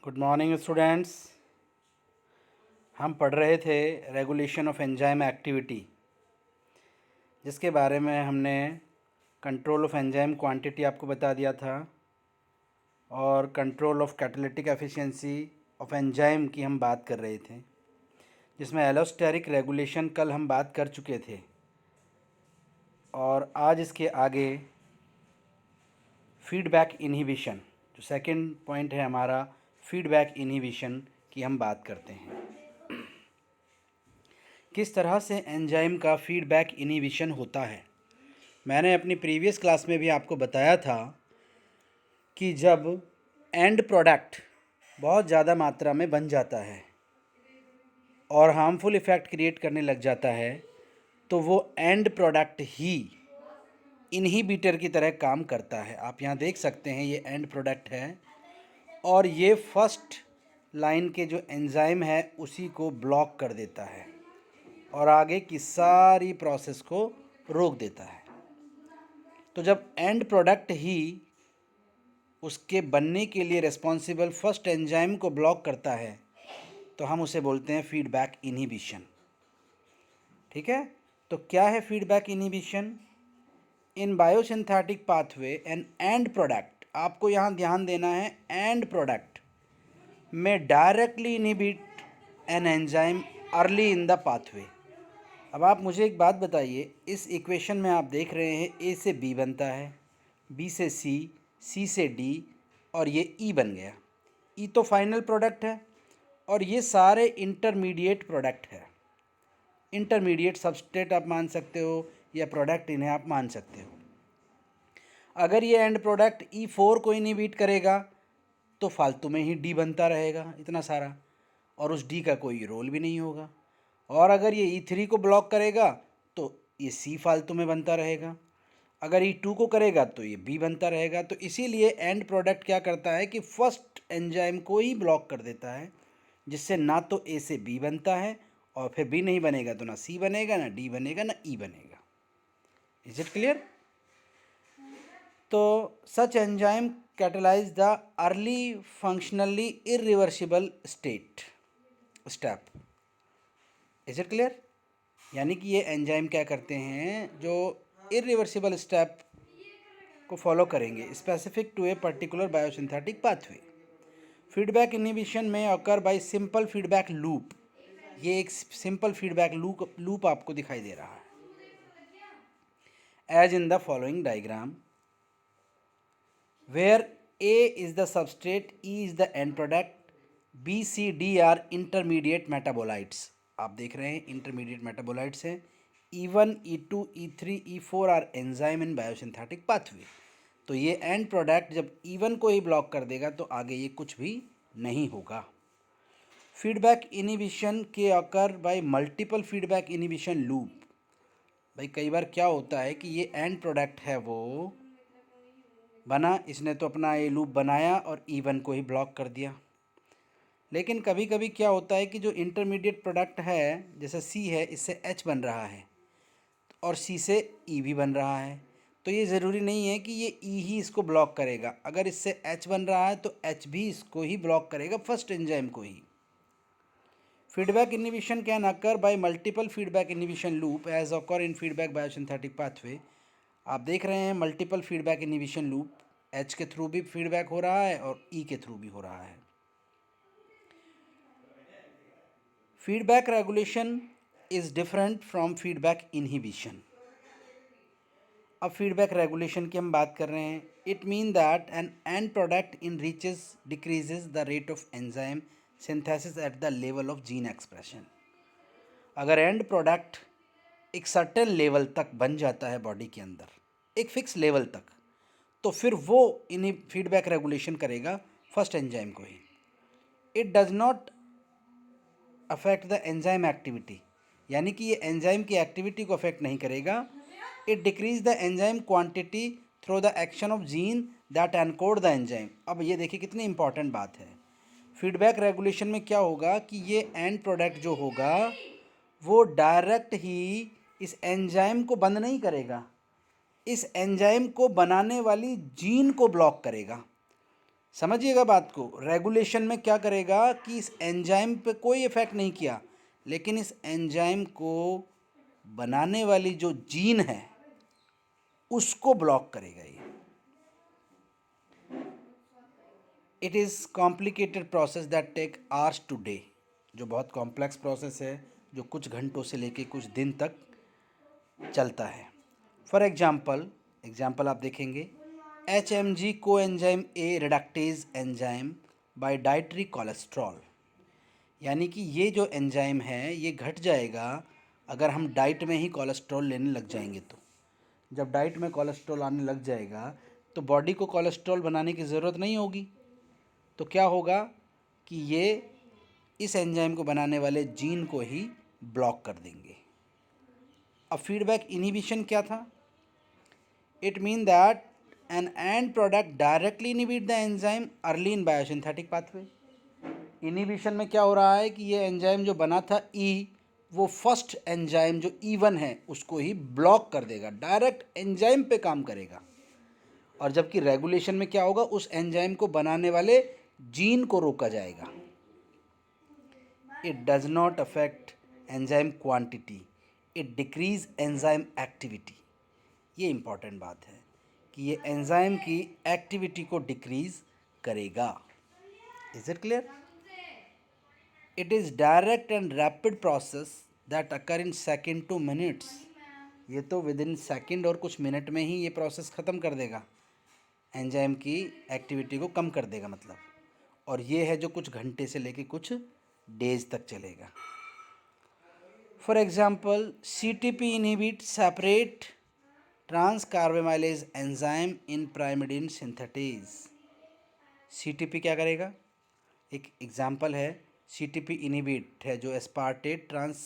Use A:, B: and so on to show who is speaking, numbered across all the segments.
A: Good morning students. हम पढ़ रहे थे रेगुलेशन ऑफ एंजाइम एक्टिविटी, जिसके बारे में हमने कंट्रोल ऑफ एंजाइम क्वांटिटी आपको बता दिया था और control of catalytic efficiency of enzyme की हम बात कर रहे थे, जिसमें एलोस्टेरिक रेगुलेशन कल हम बात कर चुके थे। और आज इसके आगे फीडबैक इन्हिबिशन, जो सेकंड पॉइंट है हमारा, फीडबैक इन्हिबिशन की हम बात करते हैं। किस तरह से एंजाइम का फीडबैक इन्हिबिशन होता है। मैंने अपनी प्रीवियस क्लास में भी आपको बताया था कि जब एंड प्रोडक्ट बहुत ज़्यादा मात्रा में बन जाता है और हार्मफुल इफ़ेक्ट क्रिएट करने लग जाता है, तो वो एंड प्रोडक्ट ही इन्हिबिटर की तरह काम करता है। आप यहाँ देख सकते हैं, ये एंड प्रोडक्ट है और ये फर्स्ट लाइन के जो एंजाइम है उसी को ब्लॉक कर देता है और आगे की सारी प्रोसेस को रोक देता है। तो जब एंड प्रोडक्ट ही उसके बनने के लिए रिस्पॉन्सिबल फर्स्ट एंजाइम को ब्लॉक करता है, तो हम उसे बोलते हैं फीडबैक इन्हिबिशन। ठीक है, तो क्या है feedback inhibition? In biosynthetic pathway an end product, आपको यहाँ ध्यान देना है, एंड प्रोडक्ट में directly inhibit an enzyme early in the pathway. अब आप मुझे एक बात बताइए, इस इक्वेशन में आप देख रहे हैं ए से बी बनता है, बी से सी, सी से डी और ये ई बन गया। ई तो फाइनल प्रोडक्ट है और ये सारे इंटरमीडिएट प्रोडक्ट है। इंटरमीडिएट सबस्ट्रेट आप मान सकते हो या प्रोडक्ट, इन्हें आप मान सकते हो। अगर ये एंड प्रोडक्ट E4 को इनहिबिट करेगा तो फालतू में ही डी बनता रहेगा इतना सारा, और उस डी का कोई रोल भी नहीं होगा। और अगर ये E3 को ब्लॉक करेगा तो ये सी फालतू में बनता रहेगा। अगर E2 को करेगा तो ये बी बनता रहेगा। तो इसीलिए एंड प्रोडक्ट क्या करता है कि फर्स्ट एंजाइम को ही ब्लॉक कर देता है, जिससे ना तो ए से बी बनता है और फिर बी नहीं बनेगा तो ना सी बनेगा, ना डी बनेगा, ना ई बनेगा। Is it clear? तो such enzyme catalyse the early functionally irreversible step. Is it clear? यानी कि ये एंजाइम क्या करते हैं, जो इरिवर्सिबल स्टेप को फॉलो करेंगे specific to a particular biosynthetic pathway. Feedback inhibition में occur by simple feedback loop. ये एक सिंपल फीडबैक लूप आपको दिखाई दे रहा है, as in the following diagram, where A is the substrate, E is the end product, B, C, D are intermediate metabolites। आप देख रहे हैं इंटरमीडिएट मेटाबोलाइट्स हैं। E1, E2, E3, E4 are enzyme in biosynthetic pathway. तो ये and product जब E1 को ही block कर देगा तो आगे ये कुछ भी नहीं होगा। फीडबैक इन्हिबिशन के occur by multiple feedback inhibition loop. भाई कई बार क्या होता है कि ये एंड प्रोडक्ट है, वो बना, इसने तो अपना ये लूप बनाया और E1 को ही ब्लॉक कर दिया। लेकिन कभी कभी क्या होता है कि जो इंटरमीडिएट प्रोडक्ट है, जैसे C है, इससे H बन रहा है और C से E भी बन रहा है। तो ये ज़रूरी नहीं है कि ये E ही इसको ब्लॉक करेगा। अगर इससे H बन रहा है तो H भी इसको ही ब्लॉक करेगा, फर्स्ट एंजाइम को ही। Feedback inhibition can occur by multiple feedback inhibition loop as occur in feedback biosynthetic pathway. आप देख रहे हैं multiple feedback inhibition loop, H के थ्रू भी फीडबैक हो रहा है और ई के थ्रू भी हो रहा है। Feedback regulation is different from feedback inhibition. अब फीडबैक रेगुलेशन की हम बात कर रहे हैं। It mean that an end product in reaches decreases the rate of enzyme synthesis at the level of gene expression. अगर एंड प्रोडक्ट एक certain level तक बन जाता है बॉडी के अंदर, एक फिक्स लेवल तक, तो फिर वो इन्हीं फीडबैक रेगुलेशन करेगा फर्स्ट एंजाइम को ही। It does not affect the enzyme activity, यानी कि ये एंजाइम की एक्टिविटी को अफेक्ट नहीं करेगा। It decrease the enzyme quantity through the action of gene that encode the enzyme. अब ये देखिए कितनी इंपॉर्टेंट बात है। फीडबैक रेगुलेशन में क्या होगा कि ये एंड प्रोडक्ट जो होगा वो डायरेक्ट ही इस एंजाइम को बंद नहीं करेगा, इस एंजाइम को बनाने वाली जीन को ब्लॉक करेगा। समझिएगा बात को। रेगुलेशन में क्या करेगा कि इस एंजाइम पे कोई इफ़ेक्ट नहीं किया, लेकिन इस एंजाइम को बनाने वाली जो जीन है उसको ब्लॉक करेगा ये। It is complicated process that take hours to day, जो बहुत कॉम्प्लेक्स प्रोसेस है, जो कुछ घंटों से लेके कुछ दिन तक चलता है। फॉर एग्जाम्पल आप देखेंगे, एच एम जी को enzyme A reductase enzyme by dietary cholesterol, यानी कि ये जो एंजाइम है ये घट जाएगा अगर हम डाइट में ही कोलेस्ट्रॉल लेने लग जाएंगे। तो जब डाइट में कोलेस्ट्रॉल आने लग जाएगा तो बॉडी को कोलेस्ट्रॉल बनाने की ज़रूरत नहीं होगी। तो क्या होगा कि ये इस एंजाइम को बनाने वाले जीन को ही ब्लॉक कर देंगे। अब फीडबैक इनहिबिशन क्या था? It mean that an end product directly inhibit the enzyme early in biosynthetic pathway. Inhibition में क्या हो रहा है कि ये एंजाइम जो बना था ई, वो फर्स्ट एंजाइम जो E1 है उसको ही ब्लॉक कर देगा, डायरेक्ट एंजाइम पे काम करेगा। और जबकि रेगुलेशन में क्या होगा, उस एंजाइम को बनाने वाले जीन को रोका जाएगा। It does not affect enzyme quantity, it decrease enzyme activity. ये इंपॉर्टेंट बात है कि ये एंजाइम की एक्टिविटी को डिक्रीज करेगा। Is it clear? It is direct and rapid process that occur in second two minutes. ये तो विद इन सेकेंड और कुछ मिनट में ही ये प्रोसेस ख़त्म कर देगा, एंजाइम की एक्टिविटी को कम कर देगा मतलब। और ये है जो कुछ घंटे से लेके कुछ डेज तक चलेगा। For example, CTP inhibit separate trans carbamylase enzyme in pyrimidine synthetase. CTP क्या करेगा? एक एग्जाम्पल है, CTP इनहिबिट है जो एस्पार्टेट ट्रांस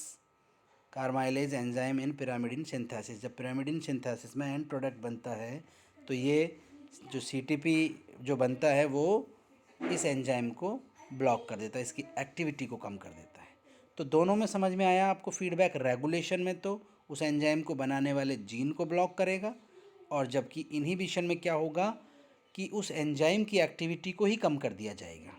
A: कार्बाइलेज एंजाइम इन पिरामिडिन सिंथेसिस। जब पिरामिडिन सिंथेसिस में एंड प्रोडक्ट बनता है तो ये जो CTP जो बनता है वो इस एंजाइम को ब्लॉक कर देता है, इसकी एक्टिविटी को कम कर देता है। तो दोनों में समझ में आया आपको फीडबैक। रेगुलेशन में तो उस एंजाइम को बनाने वाले जीन को ब्लॉक करेगा, और जबकि इनहिबिशन में क्या होगा कि उस एंजाइम की एक्टिविटी को ही कम कर दिया जाएगा।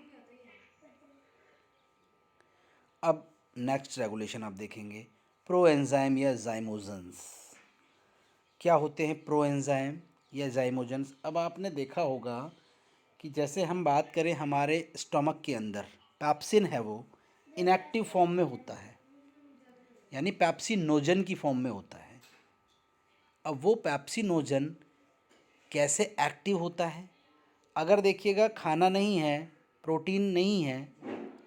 A: अब नेक्स्ट रेगुलेशन आप देखेंगे, प्रो एंजाइम या जाइमोजेंस। क्या होते हैं प्रो एंजाइम या जाइमोजेंस? अब आपने देखा होगा कि जैसे हम बात करें हमारे स्टमक के अंदर पैप्सिन है वो इनएक्टिव फॉर्म में होता है, यानी पैप्सिनोजन की फॉर्म में होता है। अब वो पैप्सिनोजन कैसे एक्टिव होता है? अगर देखिएगा खाना नहीं है, प्रोटीन नहीं है,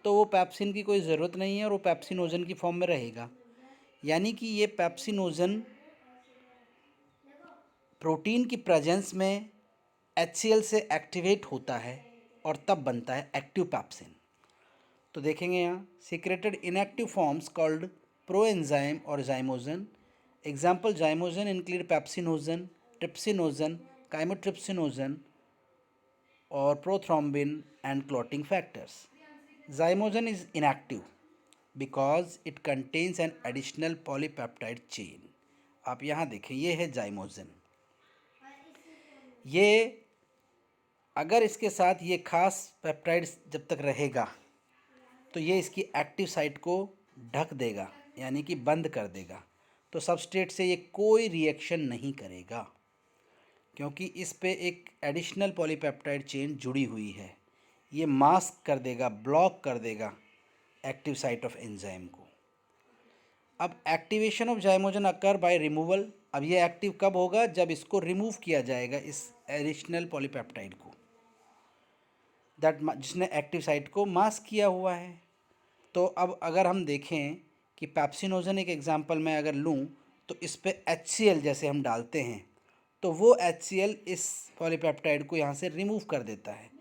A: तो वो पैप्सिन की कोई ज़रूरत नहीं है और वो पैप्सिनोजन की फॉर्म में रहेगा। यानी कि ये पैप्सिनोजन प्रोटीन की प्रेजेंस में HCl से एक्टिवेट होता है और तब बनता है एक्टिव पैप्सिन। तो देखेंगे यहाँ secreted inactive forms called proenzyme और zymogen. Example zymogen include pepsinogen, trypsinogen, chymotrypsinogen और prothrombin and clotting factors. Zymogen is inactive because it contains an additional polypeptide chain। आप यहाँ देखें, ये है जाइमोजन। ये अगर इसके साथ ये खास पेप्टाइड जब तक रहेगा तो ये इसकी एक्टिव साइट को ढक देगा, यानी कि बंद कर देगा। तो सबस्ट्रेट से ये कोई रिएक्शन नहीं करेगा क्योंकि इस पे एक एडिशनल पॉलीपेप्टाइड चेन जुड़ी हुई है। ये मास्क कर देगा, ब्लॉक कर देगा एक्टिव साइट ऑफ एंजाइम को। अब activation of zymogen occur by removal. अब ये एक्टिव कब होगा? जब इसको रिमूव किया जाएगा, इस एडिशनल पॉलीपेप्टाइड को, दैट जिसने एक्टिव साइट को मास्क किया हुआ है। तो अब अगर हम देखें कि पैप्सिनोजन एक एग्जांपल मैं अगर लूँ तो इस पे HCl जैसे हम डालते हैं तो वो HCl इस पॉलीपेप्टाइड को यहाँ से रिमूव कर देता है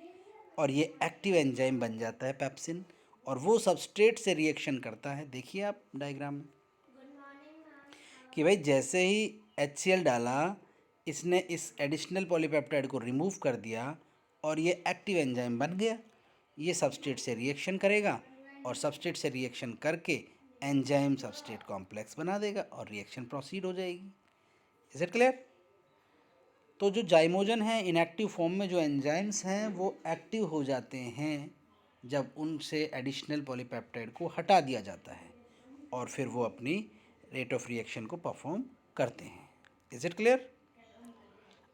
A: और ये एक्टिव एंजाइम बन जाता है पैप्सिन, और वो सबस्ट्रेट से रिएक्शन करता है। देखिए आप डायग्राम में कि भाई जैसे ही HCl डाला, इसने इस एडिशनल पॉलीपेप्टाइड को रिमूव कर दिया और ये एक्टिव एंजाइम बन गया। ये सबस्ट्रेट से रिएक्शन करेगा और सबस्ट्रेट से रिएक्शन करके एंजाइम सबस्ट्रेट कॉम्प्लेक्स बना देगा और रिएक्शन प्रोसीड हो जाएगी। Is it clear? तो जो जाइमोजन है इनएक्टिव फॉर्म में जो एंजाइम्स हैं वो एक्टिव हो जाते हैं जब उनसे एडिशनल पॉलीपेप्टाइड को हटा दिया जाता है और फिर वो अपनी रेट ऑफ रिएक्शन को परफॉर्म करते हैं। Is it clear?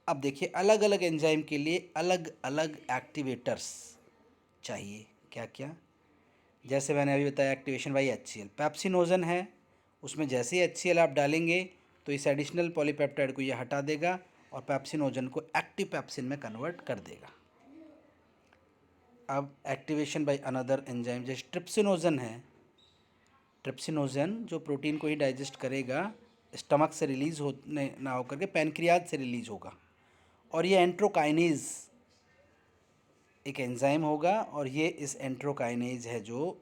A: अब देखिए अलग अलग एंजाइम के लिए अलग अलग एक्टिवेटर्स चाहिए। क्या क्या? जैसे मैंने अभी बताया एक्टिवेशन बाई HCl, पेप्सिनोजन है, उसमें जैसे ही HCl आप डालेंगे तो इस एडिशनल पॉलीपेप्टाइड को ये हटा देगा और पेप्सिनोजन को एक्टिव पेप्सिन में कन्वर्ट कर देगा। अब एक्टिवेशन बाय अनदर एंजाइम जैसे ट्रिप्सिनोजन है, ट्रिप्सिनोजन जो प्रोटीन को ही डाइजेस्ट करेगा, स्टमक से रिलीज़ होने ना होकर के पैनक्रियाज से रिलीज़ होगा और ये एंट्रोकाइनेज एक एंजाइम होगा और ये इस एंट्रोकाइनेज है जो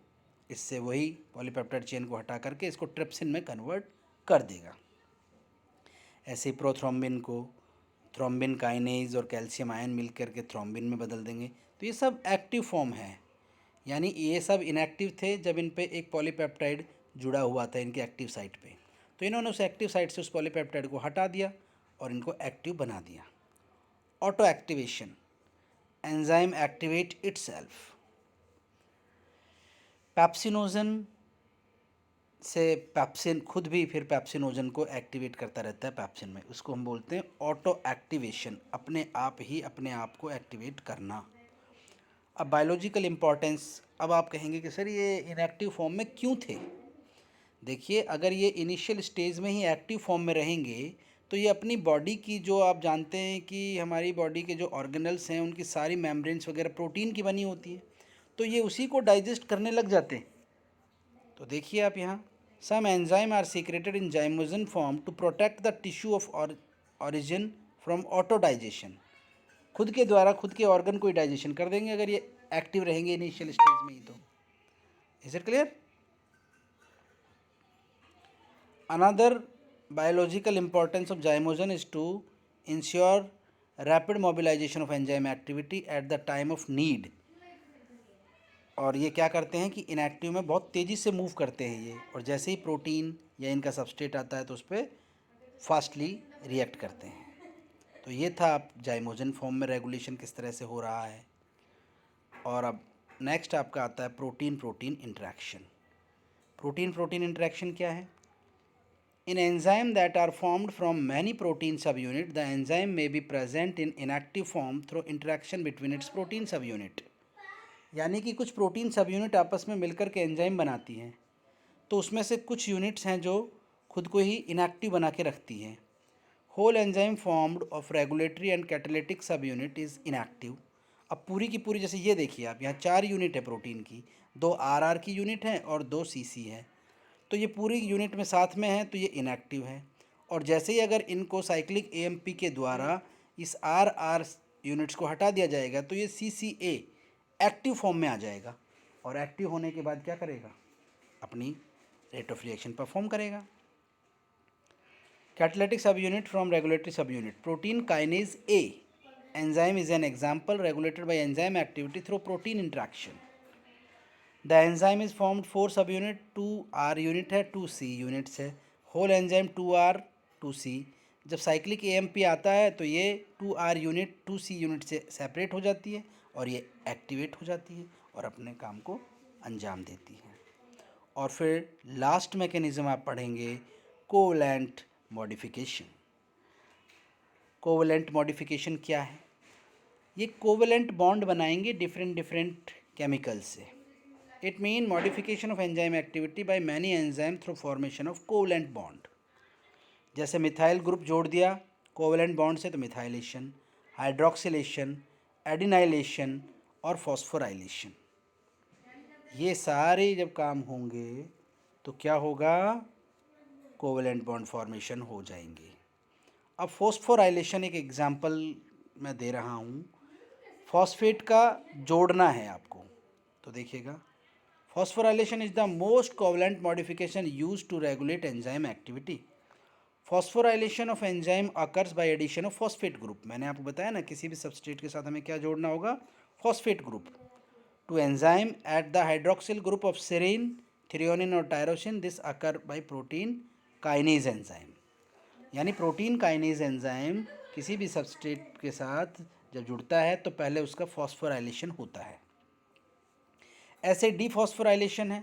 A: इससे वही पॉलीपेप्टाइड चेन को हटा करके इसको ट्रिप्सिन में कन्वर्ट कर देगा। ऐसे ही प्रोथ्रोम्बिन को थ्रोम्बिन काइनेज और कैल्शियम आयन मिल करके थ्रोम्बिन में बदल देंगे। तो ये सब एक्टिव फॉर्म है, यानी ये सब इनएक्टिव थे जब इन पे एक पॉलीपेप्टाइड जुड़ा हुआ था इनके एक्टिव साइट पे, तो इन्होंने उस एक्टिव साइट से उस पॉलीपेप्टाइड को हटा दिया और इनको एक्टिव बना दिया। Auto activation, enzyme activate itself. Pepsinogen से पेप्सिन खुद भी फिर पेप्सिनोजन को एक्टिवेट करता रहता है पेप्सिन में, उसको हम बोलते हैं ऑटो एक्टिवेशन, अपने आप ही अपने आप को एक्टिवेट करना। अब बायोलॉजिकल इम्पॉर्टेंस, अब आप कहेंगे कि सर ये इनएक्टिव फॉर्म में क्यों थे? देखिए अगर ये इनिशियल स्टेज में ही एक्टिव फॉर्म में रहेंगे तो ये अपनी बॉडी की, जो आप जानते हैं कि हमारी बॉडी के जो ऑर्गेनल्स हैं उनकी सारी मेम्ब्रेन्स वगैरह प्रोटीन की बनी होती है, तो ये उसी को डाइजेस्ट करने लग जाते हैं। तो देखिए आप यहाँ, some enzyme are secreted in zymogen form to protect the tissue of origin from autodigestion. खुद के द्वारा खुद के ऑर्गन को ही डाइजेशन कर देंगे अगर ये एक्टिव रहेंगे इनिशियल स्टेज में ही। तो is it clear? Another biological importance of zymogen is to ensure rapid mobilization of enzyme activity at the time of need। और ये क्या करते हैं कि इनएक्टिव में बहुत तेज़ी से मूव करते हैं ये, और जैसे ही प्रोटीन या इनका सबस्ट्रेट आता है तो उस पर फास्टली रिएक्ट करते हैं। तो ये था आप जाइमोजन फॉर्म में रेगुलेशन किस तरह से हो रहा है। और अब नेक्स्ट आपका आता है protein protein interaction. Protein protein interaction क्या है? In enzyme that are formed from many protein subunit, the enzyme may be present in inactive form through interaction between its protein subunit। यानी कि कुछ प्रोटीन सब unit आपस में मिलकर के एंजाइम बनाती हैं, तो उसमें से कुछ यूनिट्स हैं जो खुद को ही इनएक्टिव बना के रखती हैं। Whole enzyme formed of regulatory and catalytic subunit is inactive. अब पूरी की पूरी, जैसे ये देखिए आप, यहाँ 4 यूनिट है प्रोटीन की, 2 RR की यूनिट है और 2 CC है, तो ये पूरी यूनिट में साथ में है तो ये इनएक्टिव है। और जैसे ही अगर इनको साइक्लिक AMP के द्वारा इस RR यूनिट्स को हटा दिया जाएगा तो ये CCA एक्टिव फॉर्म में आ जाएगा, और एक्टिव होने के बाद क्या करेगा? अपनी रेट ऑफ रिएक्शन परफॉर्म करेगा। Catalytic subunit from regulatory subunit, protein kinase A enzyme is an example regulated by enzyme activity through protein interaction. The enzyme is formed 4 subunit, 2R unit है, 2C units है। Whole enzyme 2R 2C। जब cyclic AMP आता है तो ये 2R unit 2C unit से separate हो जाती है और ये एक्टिवेट हो जाती है और अपने काम को अंजाम देती है। और फिर लास्ट मैकेनिज्म आप पढ़ेंगे कोवैलेंट मॉडिफिकेशन। कोवैलेंट मॉडिफिकेशन क्या है? ये कोवैलेंट बॉन्ड बनाएंगे डिफरेंट डिफरेंट केमिकल से। It means modification of enzyme activity by many enzymes through formation of covalent bond। जैसे मिथाइल ग्रुप जोड़ दिया कोवैलेंट बॉन्ड से तो मिथाइलेशन, हाइड्रोक्सिलेशन, एडिनाइलेशन और फॉस्फोराइलेशन, ये सारे जब काम होंगे तो क्या होगा? कोवैलेंट बॉन्ड फॉर्मेशन हो जाएंगे। अब फॉस्फोराइलेशन एक एग्जांपल मैं दे रहा हूँ। फॉस्फेट का जोड़ना है आपको, तो देखिएगा, phosphorylation is the most covalent modification used to regulate enzyme activity। phosphorylation of enzyme occurs by addition of phosphate group। मैंने आपको बताया ना किसी भी सबस्ट्रेट के साथ हमें क्या जोड़ना होगा? phosphate group to enzyme at the hydroxyl group of serine, threonine और tyrosine। this occur by protein kinase enzyme। यानी प्रोटीन काइनेज एंजाइम किसी भी सबस्ट्रेट के साथ जब जुड़ता है तो पहले उसका फॉस्फोराइलेशन होता है। ऐसे डीफॉस्फोराइलेशन है,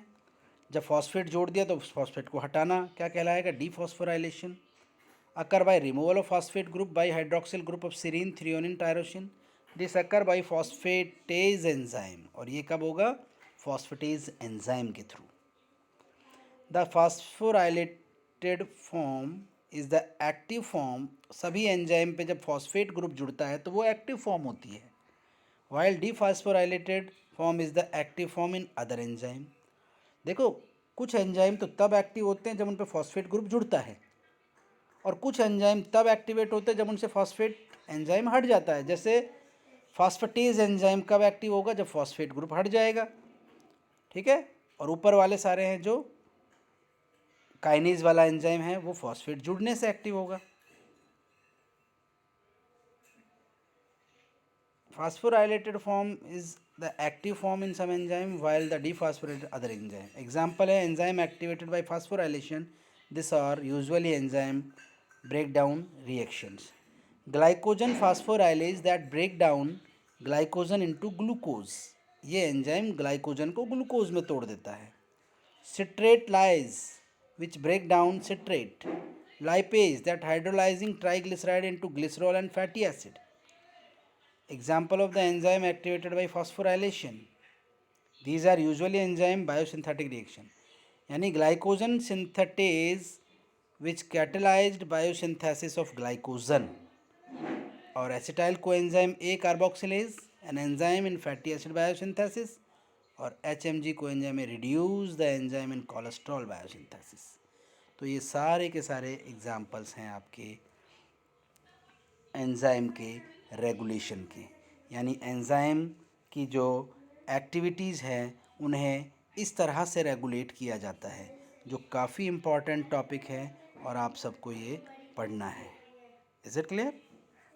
A: जब फॉस्फेट जोड़ दिया तो उस फॉस्फेट को हटाना क्या कहलाएगा, dephosphorylation. Occur by removal of phosphate group by hydroxyl group of serine threonine tyrosine. This occur by phosphatase enzyme, और ये कब होगा, फॉस्फेटेज एंजाइम के through. The phosphorylated form is the active form. सभी एंजाइम पे जब फॉस्फेट ग्रुप जुड़ता है तो वो एक्टिव फॉर्म होती है, while dephosphorylated form is the active form in other enzyme. देखो, कुछ एंजाइम तो तब एक्टिव होते हैं जब उन पर फॉस्फेट ग्रुप जुड़ता है, और कुछ एंजाइम तब एक्टिवेट होते हैं जब उनसे फॉस्फेट एंजाइम हट जाता है। जैसे फॉस्फेटेज एंजाइम कब एक्टिव होगा, जब फॉस्फेट ग्रुप हट जाएगा, ठीक है। और ऊपर वाले सारे हैं जो काइनेज वाला एंजाइम है वो फॉस्फेट जुड़ने से एक्टिव होगा। Phosphorylated form is the active form in some enzyme while the dephosphorylated other enzyme. Example है enzyme activated by phosphorylation. These are usually enzyme breakdown reactions. Glycogen phosphorylase that break down glycogen into glucose. ये enzyme glycogen को glucose में तोड़ देता है। Citrate lyase which break down citrate. Lipase that hydrolyzing triglyceride into glycerol and fatty acid. Example of the enzyme activated by phosphorylation. These are usually enzyme biosynthetic reaction. यानी glycogen synthetase which catalysed biosynthesis of glycogen, और acetyl coenzyme A carboxylase an enzyme in fatty acid biosynthesis, और HMG coenzyme में reduce the enzyme in cholesterol biosynthesis. तो ये सारे के सारे examples हैं आपके एंजाइम के रेगुलेशन के, यानी एंजाइम की जो एक्टिविटीज़ हैं उन्हें इस तरह से रेगुलेट किया जाता है, जो काफ़ी इम्पॉर्टेंट टॉपिक है और आप सबको ये पढ़ना है। Is it clear?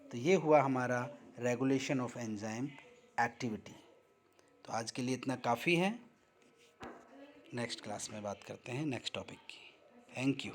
A: तो ये हुआ हमारा रेगुलेशन ऑफ एंजाइम एक्टिविटी। तो आज के लिए इतना काफ़ी है, नेक्स्ट क्लास में बात करते हैं नेक्स्ट टॉपिक की। Thank you.